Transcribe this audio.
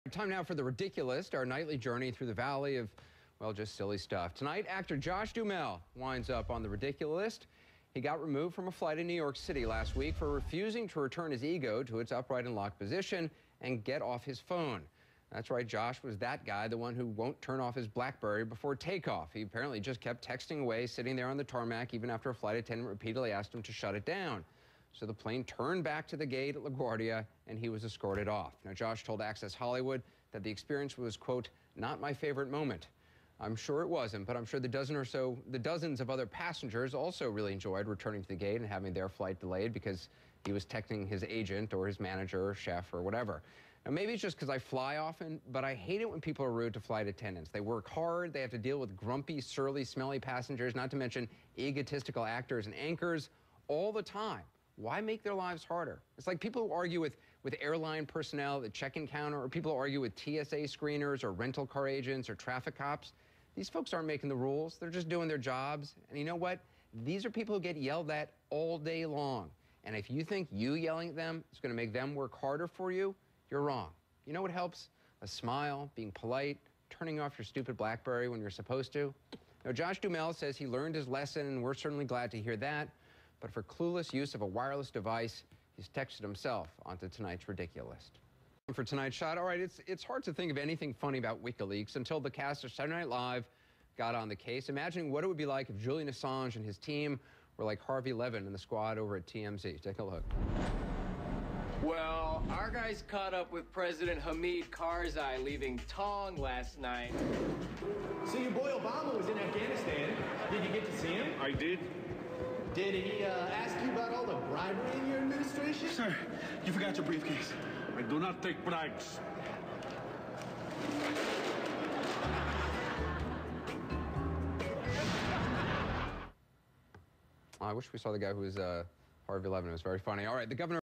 Time now for The Ridiculous, our nightly journey through the valley of, well, just silly stuff. Tonight, actor Josh Duhamel winds up on The Ridiculous. He got removed from a flight in New York City last week for refusing to return his ego to its upright and locked position and get off his phone. That's right, Josh was that guy, the one who won't turn off his BlackBerry before takeoff. He apparently just kept texting away, sitting there on the tarmac, even after a flight attendant repeatedly asked him to shut it down. So the plane turned back to the gate at LaGuardia, and he was escorted off. Now, Josh told Access Hollywood that the experience was, quote, not my favorite moment. I'm sure it wasn't, but I'm sure the dozens of other passengers also really enjoyed returning to the gate and having their flight delayed because he was texting his agent or his manager or chef or whatever. Now, maybe it's just because I fly often, but I hate it when people are rude to flight attendants. They work hard, they have to deal with grumpy, surly, smelly passengers, not to mention egotistical actors and anchors all the time. Why make their lives harder? It's like people who argue with airline personnel at the check-in counter, or people who argue with TSA screeners or rental car agents or traffic cops. These folks aren't making the rules. They're just doing their jobs. And you know what? These are people who get yelled at all day long. And if you think you yelling at them is going to make them work harder for you, you're wrong. You know what helps? A smile, being polite, turning off your stupid BlackBerry when you're supposed to. Now, Josh Duhamel says he learned his lesson, and we're certainly glad to hear that. But for clueless use of a wireless device, he's texted himself onto tonight's Ridiculous. For tonight's shot, all right, it's hard to think of anything funny about WikiLeaks until the cast of Saturday Night Live got on the case, imagining what it would be like if Julian Assange and his team were like Harvey Levin and the squad over at TMZ. Take a look. Well, our guys caught up with President Hamid Karzai leaving Tong last night. So your boy Obama was in Afghanistan. Did you get to see him? I did. Did he ask you about all the bribery in your administration? Sir, you forgot your briefcase. I do not take bribes. I wish we saw the guy who was Harvey Levin. It was very funny. All right, the governor